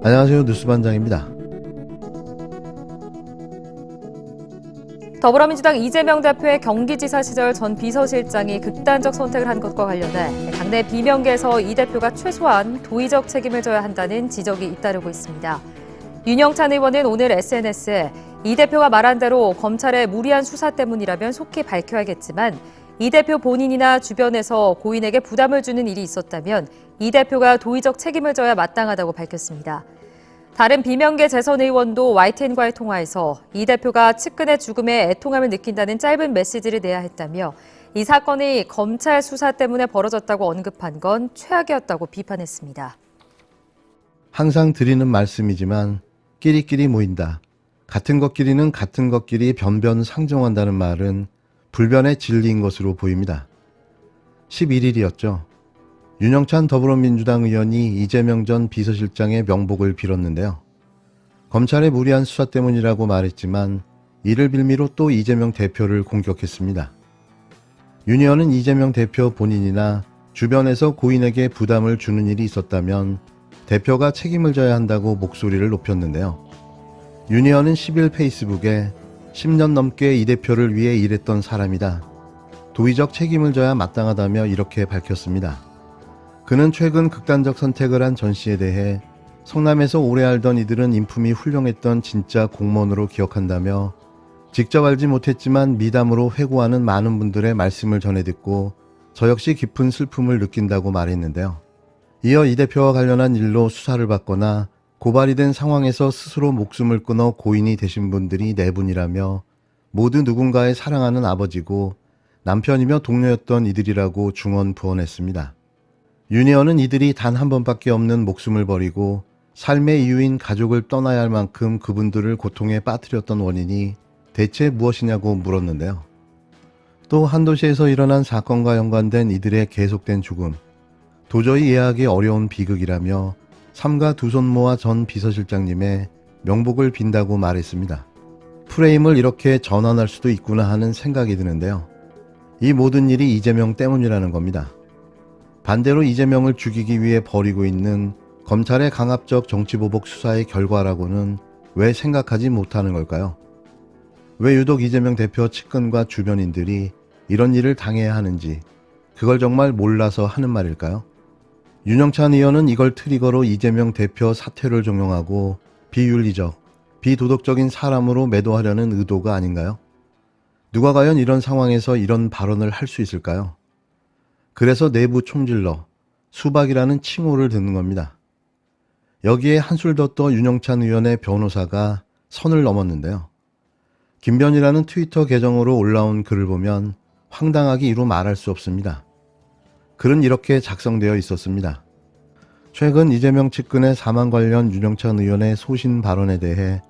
안녕하세요. 뉴스반장입니다. 더불어민주당 이재명 대표의 경기지사 시절 전 비서실장이 극단적 선택을 한 것과 관련해 당내 비명계에서 이 대표가 최소한 도의적 책임을 져야 한다는 지적이 잇따르고 있습니다. 윤영찬 의원은 오늘 SNS에 이 대표가 말한 대로 검찰의 무리한 수사 때문이라면 속히 밝혀야겠지만 이 대표 본인이나 주변에서 고인에게 부담을 주는 일이 있었다면 이 대표가 도의적 책임을 져야 마땅하다고 밝혔습니다. 다른 비명계 재선 의원도 YTN과의 통화에서 이 대표가 측근의 죽음에 애통함을 느낀다는 짧은 메시지를 내야 했다며 이 사건이 검찰 수사 때문에 벌어졌다고 언급한 건 최악이었다고 비판했습니다. 항상 드리는 말씀이지만 끼리끼리 모인다. 같은 것끼리는 같은 것끼리 변변상종한다는 말은 불변의 진리인 것으로 보입니다. 11일이었죠. 윤영찬 더불어민주당 의원이 이재명 전 비서실장의 명복을 빌었는데요. 검찰의 무리한 수사 때문이라고 말했지만 이를 빌미로 또 이재명 대표를 공격했습니다. 윤 의원은 이재명 대표 본인이나 주변에서 고인에게 부담을 주는 일이 있었다면 대표가 책임을 져야 한다고 목소리를 높였는데요. 윤 의원은 10일 페이스북에 10년 넘게 이 대표를 위해 일했던 사람이다. 도의적 책임을 져야 마땅하다며 이렇게 밝혔습니다. 그는 최근 극단적 선택을 한 전 씨에 대해 성남에서 오래 알던 이들은 인품이 훌륭했던 진짜 공무원으로 기억한다며 직접 알지 못했지만 미담으로 회고하는 많은 분들의 말씀을 전해 듣고 저 역시 깊은 슬픔을 느낀다고 말했는데요. 이어 이 대표와 관련한 일로 수사를 받거나 고발이 된 상황에서 스스로 목숨을 끊어 고인이 되신 분들이 4분이라며 모두 누군가의 사랑하는 아버지고 남편이며 동료였던 이들이라고 중언부언했습니다. 윤 의원은 이들이 단 한 번밖에 없는 목숨을 버리고 삶의 이유인 가족을 떠나야 할 만큼 그분들을 고통에 빠뜨렸던 원인이 대체 무엇이냐고 물었는데요. 또 한 도시에서 일어난 사건과 연관된 이들의 계속된 죽음, 도저히 이해하기 어려운 비극이라며 삼가 두 손 모아 전 비서실장님의 명복을 빈다고 말했습니다. 프레임을 이렇게 전환할 수도 있구나 하는 생각이 드는데요. 이 모든 일이 이재명 때문이라는 겁니다. 반대로 이재명을 죽이기 위해 벌이고 있는 검찰의 강압적 정치보복 수사의 결과라고는 왜 생각하지 못하는 걸까요? 왜 유독 이재명 대표 측근과 주변인들이 이런 일을 당해야 하는지 그걸 정말 몰라서 하는 말일까요? 윤영찬 의원은 이걸 트리거로 이재명 대표 사퇴를 종용하고 비윤리적, 비도덕적인 사람으로 매도하려는 의도가 아닌가요? 누가 과연 이런 상황에서 이런 발언을 할 수 있을까요? 그래서 내부 총질러, 수박이라는 칭호를 듣는 겁니다. 여기에 한술 더 떠 윤영찬 의원의 변호사가 선을 넘었는데요. 김변이라는 트위터 계정으로 올라온 글을 보면 황당하기 이루 말할 수 없습니다. 글은 이렇게 작성되어 있었습니다. 최근 이재명 측근의 사망 관련 윤영찬 의원의 소신 발언에 대해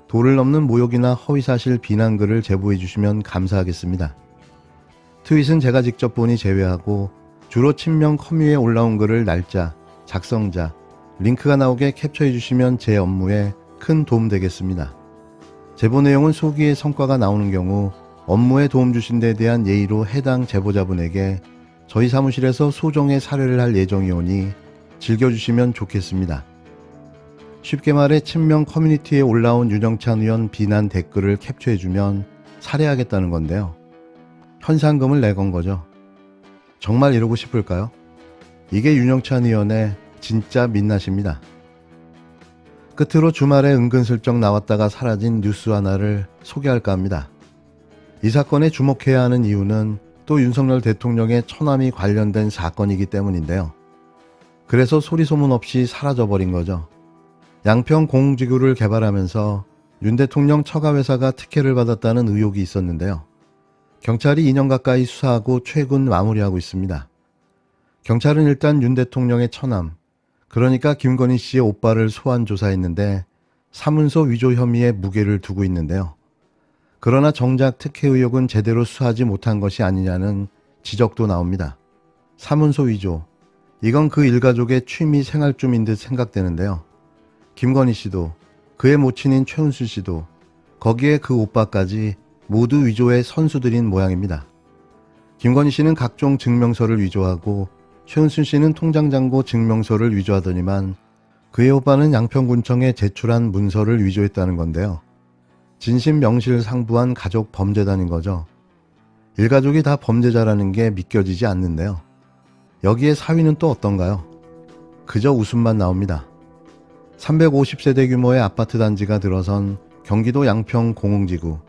도를 넘는 모욕이나 허위사실 비난글을 제보해 주시면 감사하겠습니다. 트윗은 제가 직접 보니 제외하고 주로 친명 커뮤에 올라온 글을 날짜, 작성자, 링크가 나오게 캡처해 주시면 제 업무에 큰 도움 되겠습니다. 제보 내용은 소기의 성과가 나오는 경우 업무에 도움 주신 데 대한 예의로 해당 제보자분에게 저희 사무실에서 소정의 사례를 할 예정이오니 즐겨주시면 좋겠습니다. 쉽게 말해 친명 커뮤니티에 올라온 윤영찬 의원 비난 댓글을 캡처해주면 살해하겠다는 건데요. 현상금을 내건 거죠. 정말 이러고 싶을까요? 이게 윤영찬 의원의 진짜 민낯입니다. 끝으로 주말에 은근슬쩍 나왔다가 사라진 뉴스 하나를 소개할까 합니다. 이 사건에 주목해야 하는 이유는 또 윤석열 대통령의 처남이 관련된 사건이기 때문인데요. 그래서 소리소문 없이 사라져버린 거죠. 양평 공공지구를 개발하면서 윤 대통령 처가회사가 특혜를 받았다는 의혹이 있었는데요. 경찰이 2년 가까이 수사하고 최근 마무리하고 있습니다. 경찰은 일단 윤 대통령의 처남, 그러니까 김건희 씨의 오빠를 소환 조사했는데 사문서 위조 혐의에 무게를 두고 있는데요. 그러나 정작 특혜 의혹은 제대로 수사하지 못한 것이 아니냐는 지적도 나옵니다. 사문서 위조, 이건 그 일가족의 취미 생활쯤인 듯 생각되는데요. 김건희 씨도, 그의 모친인 최은순 씨도, 거기에 그 오빠까지 모두 위조의 선수들인 모양입니다. 김건희 씨는 각종 증명서를 위조하고 최은순 씨는 통장잔고 증명서를 위조하더니만 그의 오빠는 양평군청에 제출한 문서를 위조했다는 건데요. 진심명실상부한 가족 범죄단인 거죠. 일가족이 다 범죄자라는 게 믿겨지지 않는데요. 여기에 사위는 또 어떤가요? 그저 웃음만 나옵니다. 350세대 규모의 아파트 단지가 들어선 경기도 양평 공흥지구.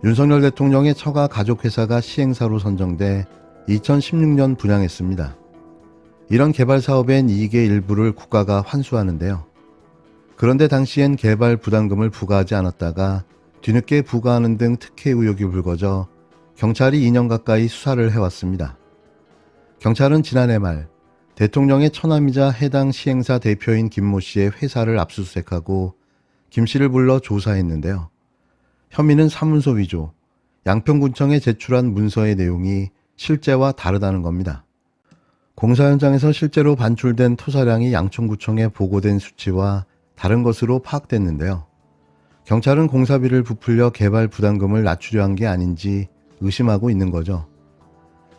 윤석열 대통령의 처가 가족회사가 시행사로 선정돼 2016년 분양했습니다. 이런 개발 사업엔 이익의 일부를 국가가 환수하는데요. 그런데 당시엔 개발 부담금을 부과하지 않았다가 뒤늦게 부과하는 등 특혜 의혹이 불거져 경찰이 2년 가까이 수사를 해왔습니다. 경찰은 지난해 말 대통령의 처남이자 해당 시행사 대표인 김모 씨의 회사를 압수수색하고 김 씨를 불러 조사했는데요. 혐의는 사문서 위조, 양평군청에 제출한 문서의 내용이 실제와 다르다는 겁니다. 공사 현장에서 실제로 반출된 토사량이 양천구청에 보고된 수치와 다른 것으로 파악됐는데요. 경찰은 공사비를 부풀려 개발 부담금을 낮추려 한 게 아닌지 의심하고 있는 거죠.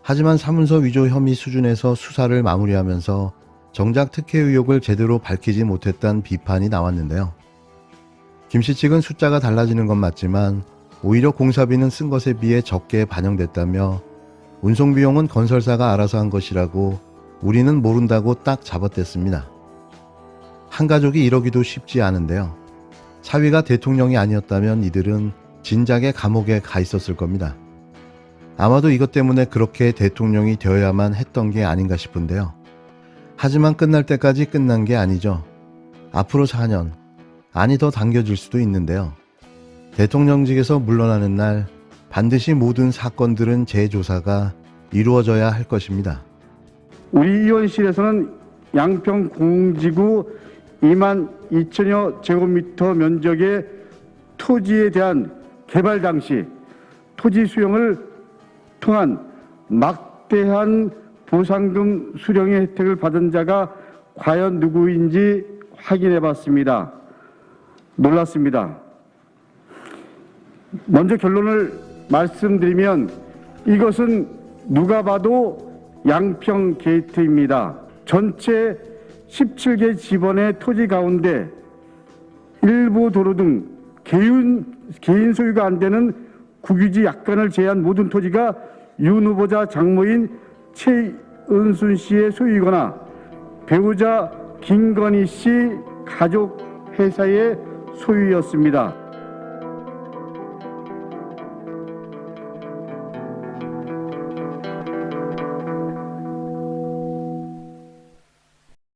하지만 사문서 위조 혐의 수준에서 수사를 마무리하면서 정작 특혜 의혹을 제대로 밝히지 못했다는 비판이 나왔는데요. 김 씨 측은 숫자가 달라지는 건 맞지만 오히려 공사비는 쓴 것에 비해 적게 반영됐다며 운송비용은 건설사가 알아서 한 것이라고 우리는 모른다고 딱 잡아댔습니다. 한 가족이 이러기도 쉽지 않은데요. 사위가 대통령이 아니었다면 이들은 진작에 감옥에 가 있었을 겁니다. 아마도 이것 때문에 그렇게 대통령이 되어야만 했던 게 아닌가 싶은데요. 하지만 끝날 때까지 끝난 게 아니죠. 앞으로 4년, 아니 더 당겨질 수도 있는데요. 대통령직에서 물러나는 날 반드시 모든 사건들은 재조사가 이루어져야 할 것입니다. 우리 의원실에서는 양평 공지구 2만 2천여 제곱미터 면적의 토지에 대한 개발 당시 토지 수용을 통한 막대한 보상금 수령의 혜택을 받은 자가 과연 누구인지 확인해 봤습니다. 놀랐습니다. 먼저 결론을 말씀드리면 이것은 누가 봐도 양평 게이트입니다. 전체 17개 지번의 토지 가운데 일부 도로 등 개인 소유가 안 되는 국유지 약관을 제외한 모든 토지가 윤 후보자 장모인 최은순 씨의 소유이거나 배우자 김건희 씨 가족 회사의 소유였습니다.